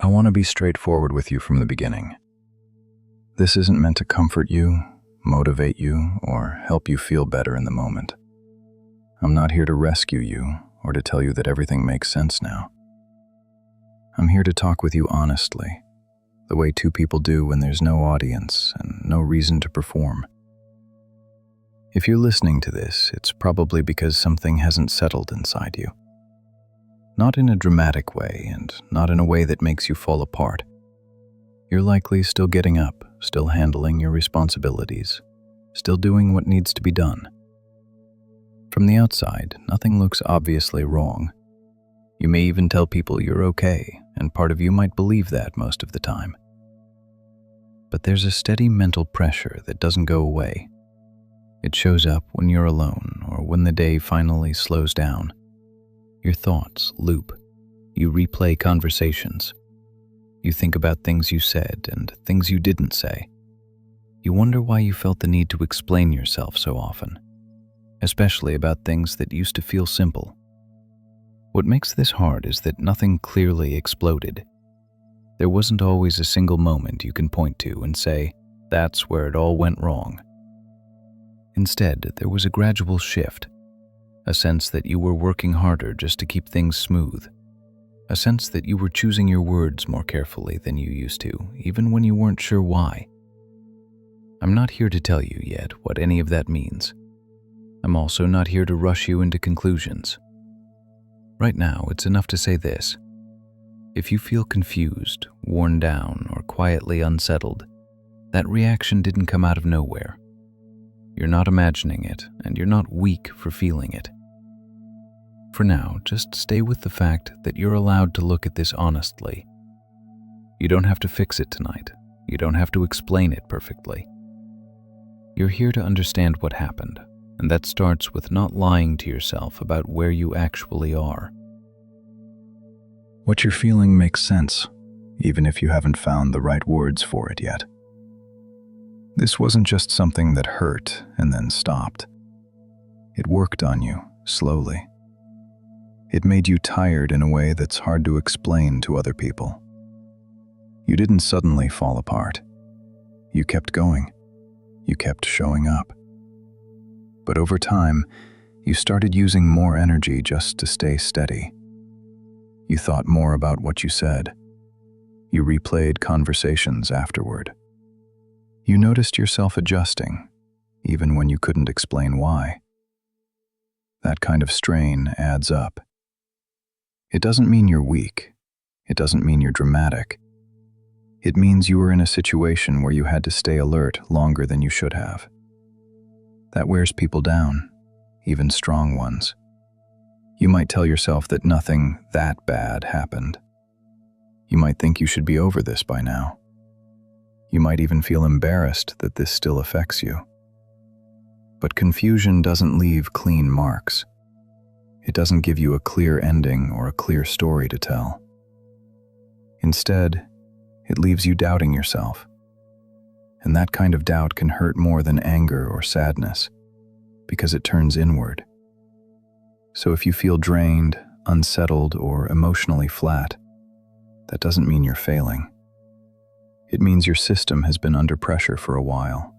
I want to be straightforward with you from the beginning. This isn't meant to comfort you, motivate you, or help you feel better in the moment. I'm not here to rescue you or to tell you that everything makes sense now. I'm here to talk with you honestly, the way two people do when there's no audience and no reason to perform. If you're listening to this, it's probably because something hasn't settled inside you. Not in a dramatic way and not in a way that makes you fall apart. You're likely still getting up, still handling your responsibilities, still doing what needs to be done. From the outside, nothing looks obviously wrong. You may even tell people you're okay, and part of you might believe that most of the time. But there's a steady mental pressure that doesn't go away. It shows up when you're alone or when the day finally slows down. Your thoughts loop. You replay conversations. You think about things you said and things you didn't say. You wonder why you felt the need to explain yourself so often, especially about things that used to feel simple. What makes this hard is that nothing clearly exploded. There wasn't always a single moment you can point to and say, that's where it all went wrong. Instead, there was a gradual shift, a sense that you were working harder just to keep things smooth, a sense that you were choosing your words more carefully than you used to, even when you weren't sure why. I'm not here to tell you yet what any of that means. I'm also not here to rush you into conclusions. Right now, it's enough to say this. If you feel confused, worn down, or quietly unsettled, that reaction didn't come out of nowhere. You're not imagining it, and you're not weak for feeling it. For now, just stay with the fact that you're allowed to look at this honestly. You don't have to fix it tonight. You don't have to explain it perfectly. You're here to understand what happened, and that starts with not lying to yourself about where you actually are. What you're feeling makes sense, even if you haven't found the right words for it yet. This wasn't just something that hurt and then stopped. It worked on you, slowly. It made you tired in a way that's hard to explain to other people. You didn't suddenly fall apart. You kept going. You kept showing up. But over time, you started using more energy just to stay steady. You thought more about what you said. You replayed conversations afterward. You noticed yourself adjusting, even when you couldn't explain why. That kind of strain adds up. It doesn't mean you're weak. It doesn't mean you're dramatic. It means you were in a situation where you had to stay alert longer than you should have. That wears people down, even strong ones. You might tell yourself that nothing that bad happened. You might think you should be over this by now. You might even feel embarrassed that this still affects you. But confusion doesn't leave clean marks. It doesn't give you a clear ending or a clear story to tell. Instead, it leaves you doubting yourself. And that kind of doubt can hurt more than anger or sadness, because it turns inward. So if you feel drained, unsettled, or emotionally flat, that doesn't mean you're failing. It means your system has been under pressure for a while.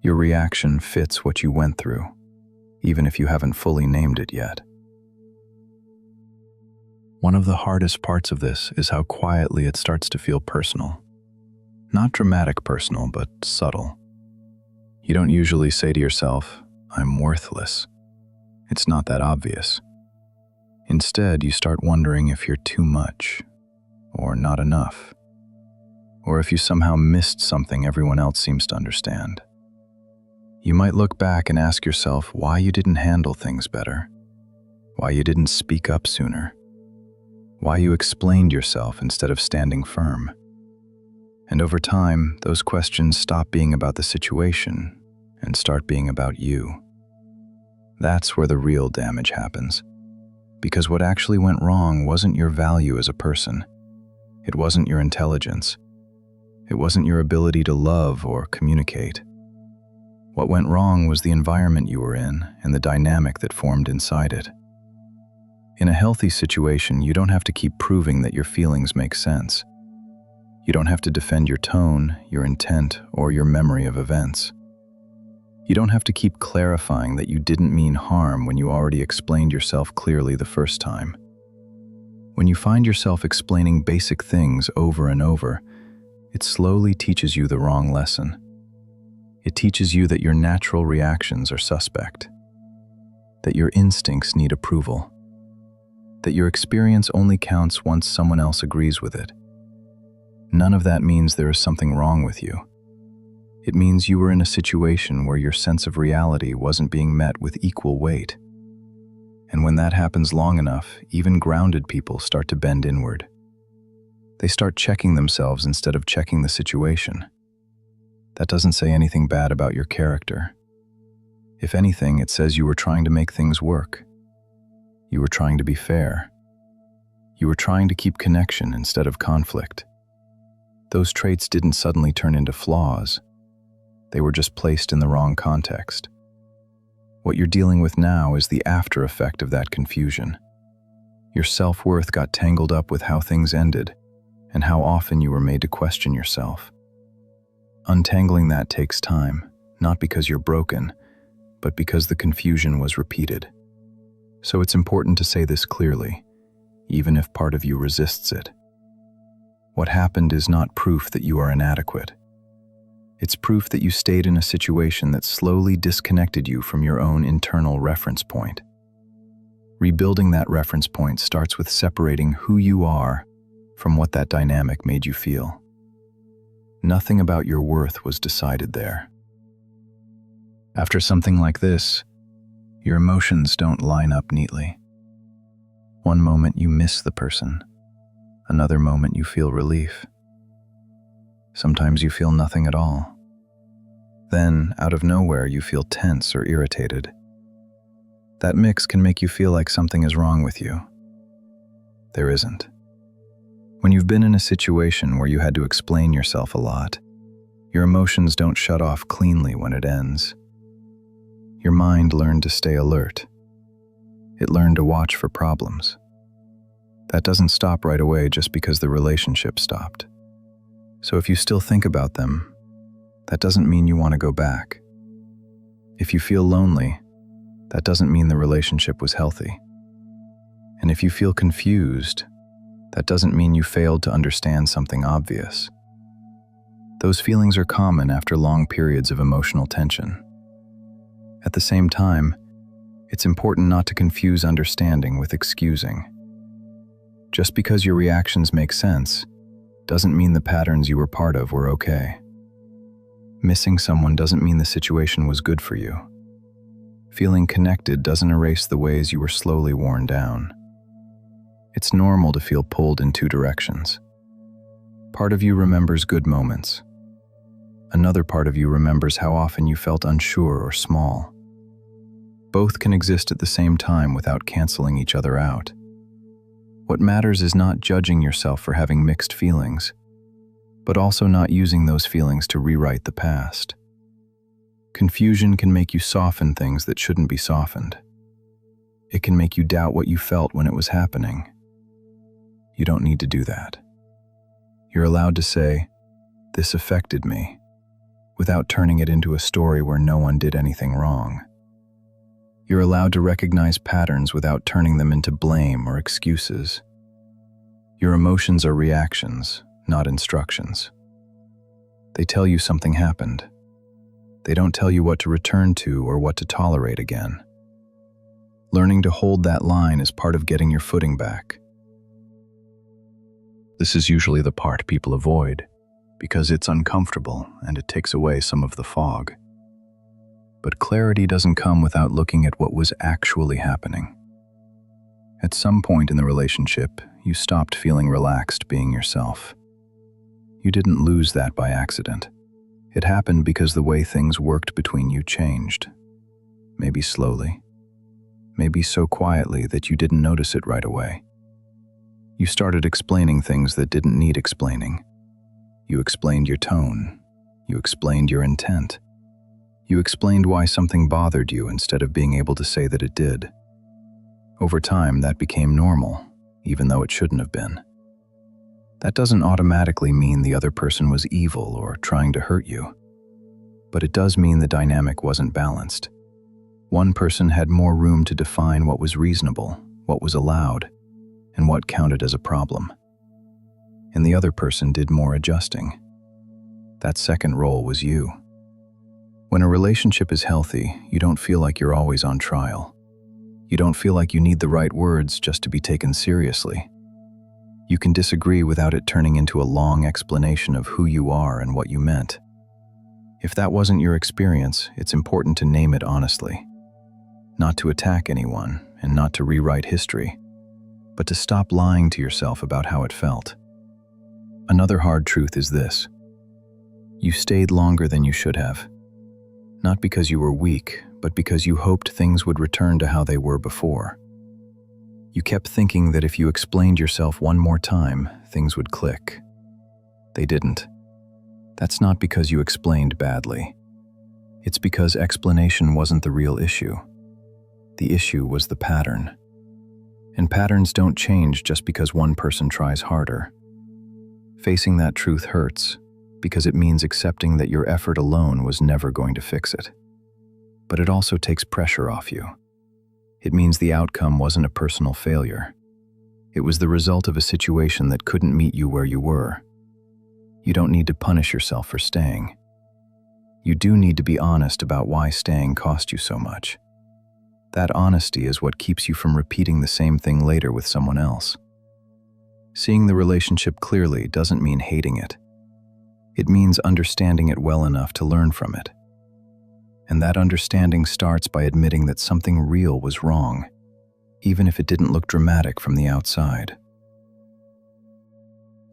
Your reaction fits what you went through, even if you haven't fully named it yet. One of the hardest parts of this is how quietly it starts to feel personal. Not dramatic personal, but subtle. You don't usually say to yourself, I'm worthless. It's not that obvious. Instead, you start wondering if you're too much, or not enough, or if you somehow missed something everyone else seems to understand. You might look back and ask yourself why you didn't handle things better, why you didn't speak up sooner, why you explained yourself instead of standing firm. And over time, those questions stop being about the situation and start being about you. That's where the real damage happens, because what actually went wrong wasn't your value as a person. It wasn't your intelligence. It wasn't your ability to love or communicate. What went wrong was the environment you were in and the dynamic that formed inside it. In a healthy situation, you don't have to keep proving that your feelings make sense. You don't have to defend your tone, your intent, or your memory of events. You don't have to keep clarifying that you didn't mean harm when you already explained yourself clearly the first time. When you find yourself explaining basic things over and over, it slowly teaches you the wrong lesson. It teaches you that your natural reactions are suspect, that your instincts need approval, that your experience only counts once someone else agrees with it. None of that means there is something wrong with you. It means you were in a situation where your sense of reality wasn't being met with equal weight. And when that happens long enough, even grounded people start to bend inward. They start checking themselves instead of checking the situation. That doesn't say anything bad about your character. If anything, it says you were trying to make things work. You were trying to be fair. You were trying to keep connection instead of conflict. Those traits didn't suddenly turn into flaws. They were just placed in the wrong context. What you're dealing with now is the after effect of that confusion. Your self-worth got tangled up with how things ended and how often you were made to question yourself. Untangling that takes time, not because you're broken, but because the confusion was repeated. So it's important to say this clearly, even if part of you resists it. What happened is not proof that you are inadequate. It's proof that you stayed in a situation that slowly disconnected you from your own internal reference point. Rebuilding that reference point starts with separating who you are from what that dynamic made you feel. Nothing about your worth was decided there. After something like this, your emotions don't line up neatly. One moment you miss the person, another moment you feel relief. Sometimes you feel nothing at all. Then, out of nowhere, you feel tense or irritated. That mix can make you feel like something is wrong with you. There isn't. When you've been in a situation where you had to explain yourself a lot, your emotions don't shut off cleanly when it ends. Your mind learned to stay alert. It learned to watch for problems. That doesn't stop right away just because the relationship stopped. So if you still think about them, that doesn't mean you want to go back. If you feel lonely, that doesn't mean the relationship was healthy. And if you feel confused, that doesn't mean you failed to understand something obvious. Those feelings are common after long periods of emotional tension. At the same time, it's important not to confuse understanding with excusing. Just because your reactions make sense doesn't mean the patterns you were part of were okay. Missing someone doesn't mean the situation was good for you. Feeling connected doesn't erase the ways you were slowly worn down. It's normal to feel pulled in two directions. Part of you remembers good moments. Another part of you remembers how often you felt unsure or small. Both can exist at the same time without canceling each other out. What matters is not judging yourself for having mixed feelings, but also not using those feelings to rewrite the past. Confusion can make you soften things that shouldn't be softened. It can make you doubt what you felt when it was happening. You don't need to do that. You're allowed to say, "This affected me," without turning it into a story where no one did anything wrong. You're allowed to recognize patterns without turning them into blame or excuses. Your emotions are reactions, not instructions. They tell you something happened. They don't tell you what to return to or what to tolerate again. Learning to hold that line is part of getting your footing back. This is usually the part people avoid, because it's uncomfortable and it takes away some of the fog. But clarity doesn't come without looking at what was actually happening. At some point in the relationship, you stopped feeling relaxed being yourself. You didn't lose that by accident. It happened because the way things worked between you changed. Maybe slowly. Maybe so quietly that you didn't notice it right away. You started explaining things that didn't need explaining. You explained your tone. You explained your intent. You explained why something bothered you instead of being able to say that it did. Over time, that became normal, even though it shouldn't have been. That doesn't automatically mean the other person was evil or trying to hurt you, but it does mean the dynamic wasn't balanced. One person had more room to define what was reasonable, what was allowed, and what counted as a problem. And the other person did more adjusting. That second role was you. When a relationship is healthy, you don't feel like you're always on trial. You don't feel like you need the right words just to be taken seriously. You can disagree without it turning into a long explanation of who you are and what you meant. If that wasn't your experience, it's important to name it honestly. Not to attack anyone and not to rewrite history, but to stop lying to yourself about how it felt. Another hard truth is this: you stayed longer than you should have. Not because you were weak, but because you hoped things would return to how they were before. You kept thinking that if you explained yourself one more time, things would click. They didn't. That's not because you explained badly. It's because explanation wasn't the real issue. The issue was the pattern. And patterns don't change just because one person tries harder. Facing that truth hurts, because it means accepting that your effort alone was never going to fix it. But it also takes pressure off you. It means the outcome wasn't a personal failure. It was the result of a situation that couldn't meet you where you were. You don't need to punish yourself for staying. You do need to be honest about why staying cost you so much. That honesty is what keeps you from repeating the same thing later with someone else. Seeing the relationship clearly doesn't mean hating it. It means understanding it well enough to learn from it. And that understanding starts by admitting that something real was wrong, even if it didn't look dramatic from the outside.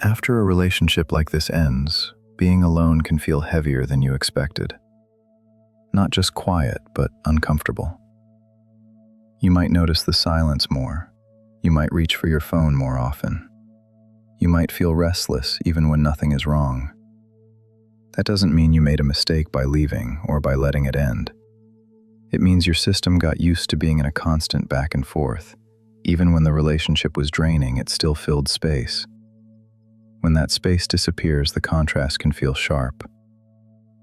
After a relationship like this ends, being alone can feel heavier than you expected. Not just quiet, but uncomfortable. You might notice the silence more. You might reach for your phone more often. You might feel restless even when nothing is wrong. That doesn't mean you made a mistake by leaving or by letting it end. It means your system got used to being in a constant back and forth. Even when the relationship was draining, it still filled space. When that space disappears, the contrast can feel sharp.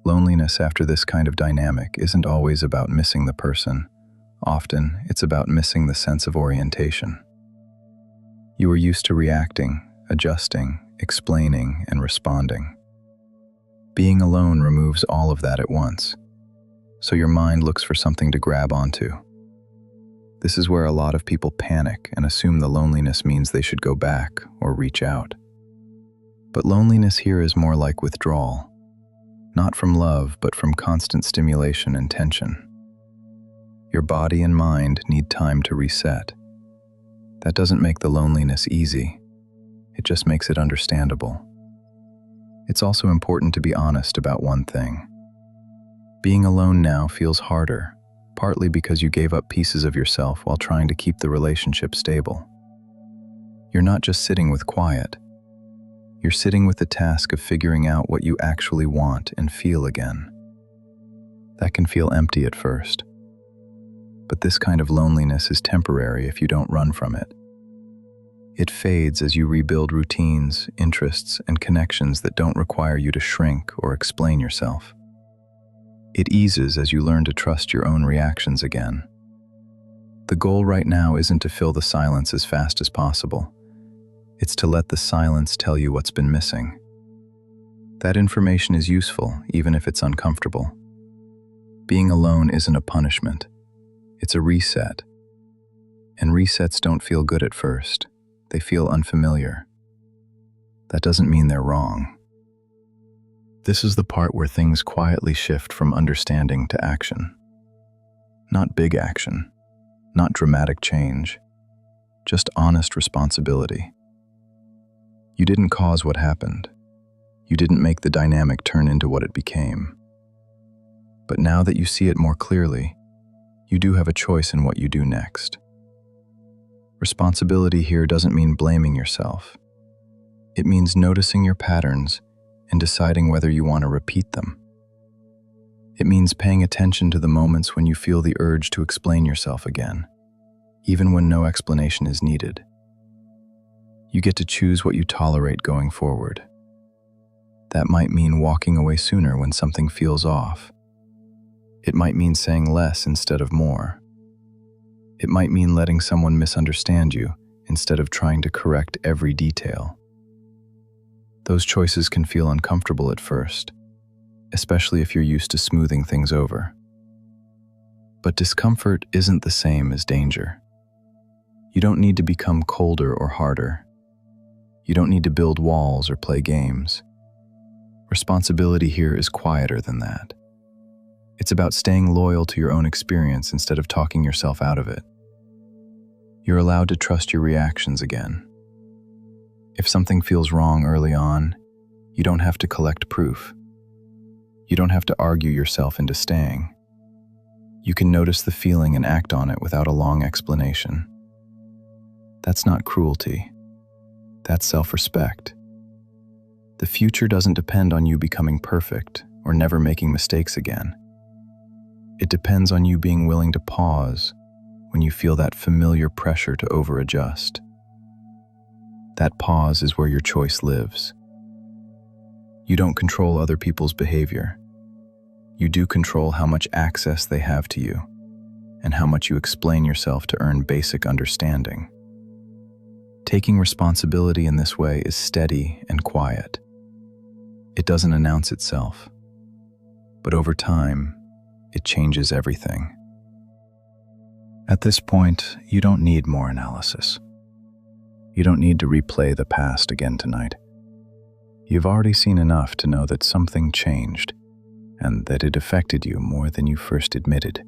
Loneliness after this kind of dynamic isn't always about missing the person. Often, it's about missing the sense of orientation. You were used to reacting, adjusting, explaining, and responding. Being alone removes all of that at once, so your mind looks for something to grab onto. This is where a lot of people panic and assume the loneliness means they should go back or reach out. But loneliness here is more like withdrawal, not from love, but from constant stimulation and tension. Your body and mind need time to reset. That doesn't make the loneliness easy. It just makes it understandable. It's also important to be honest about one thing. Being alone now feels harder, partly because you gave up pieces of yourself while trying to keep the relationship stable. You're not just sitting with quiet. You're sitting with the task of figuring out what you actually want and feel again. That can feel empty at first. But this kind of loneliness is temporary if you don't run from it. It fades as you rebuild routines, interests, and connections that don't require you to shrink or explain yourself. It eases as you learn to trust your own reactions again. The goal right now isn't to fill the silence as fast as possible. It's to let the silence tell you what's been missing. That information is useful, even if it's uncomfortable. Being alone isn't a punishment. It's a reset. And resets don't feel good at first. They feel unfamiliar. That doesn't mean they're wrong. This is the part where things quietly shift from understanding to action. Not big action, not dramatic change, just honest responsibility. You didn't cause what happened. You didn't make the dynamic turn into what it became. But now that you see it more clearly, you do have a choice in what you do next. Responsibility here doesn't mean blaming yourself. It means noticing your patterns and deciding whether you want to repeat them. It means paying attention to the moments when you feel the urge to explain yourself again, even when no explanation is needed. You get to choose what you tolerate going forward. That might mean walking away sooner when something feels off. It might mean saying less instead of more. It might mean letting someone misunderstand you instead of trying to correct every detail. Those choices can feel uncomfortable at first, especially if you're used to smoothing things over. But discomfort isn't the same as danger. You don't need to become colder or harder. You don't need to build walls or play games. Responsibility here is quieter than that. It's about staying loyal to your own experience instead of talking yourself out of it. You're allowed to trust your reactions again. If something feels wrong early on, you don't have to collect proof. You don't have to argue yourself into staying. You can notice the feeling and act on it without a long explanation. That's not cruelty. That's self-respect. The future doesn't depend on you becoming perfect or never making mistakes again. It depends on you being willing to pause when you feel that familiar pressure to over-adjust. That pause is where your choice lives. You don't control other people's behavior. You do control how much access they have to you and how much you explain yourself to earn basic understanding. Taking responsibility in this way is steady and quiet. It doesn't announce itself, but over time, it changes everything. At this point, you don't need more analysis. You don't need to replay the past again tonight. You've already seen enough to know that something changed and that it affected you more than you first admitted.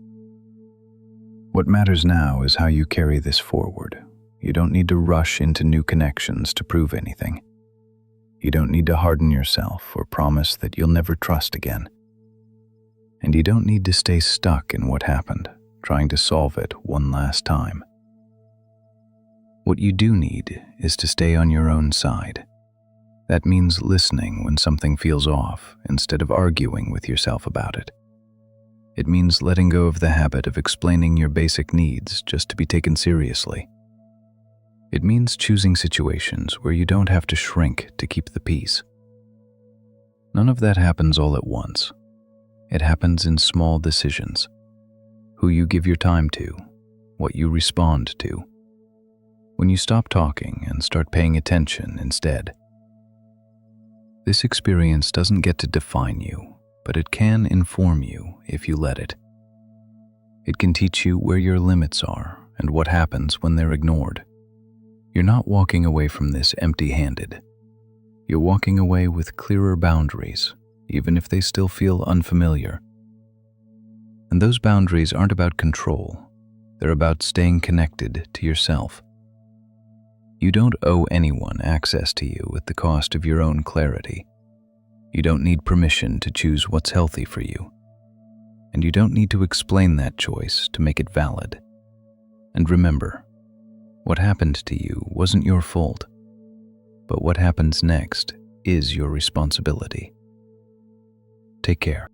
What matters now is how you carry this forward. You don't need to rush into new connections to prove anything. You don't need to harden yourself or promise that you'll never trust again. And you don't need to stay stuck in what happened, trying to solve it one last time. What you do need is to stay on your own side. That means listening when something feels off instead of arguing with yourself about it. It means letting go of the habit of explaining your basic needs just to be taken seriously. It means choosing situations where you don't have to shrink to keep the peace. None of that happens all at once. It happens in small decisions. Who you give your time to, what you respond to. When you stop talking and start paying attention instead. This experience doesn't get to define you, but it can inform you if you let it. It can teach you where your limits are and what happens when they're ignored. You're not walking away from this empty-handed. You're walking away with clearer boundaries, even if they still feel unfamiliar. And those boundaries aren't about control. They're about staying connected to yourself. You don't owe anyone access to you at the cost of your own clarity. You don't need permission to choose what's healthy for you. And you don't need to explain that choice to make it valid. And remember, what happened to you wasn't your fault, but what happens next is your responsibility. Take care.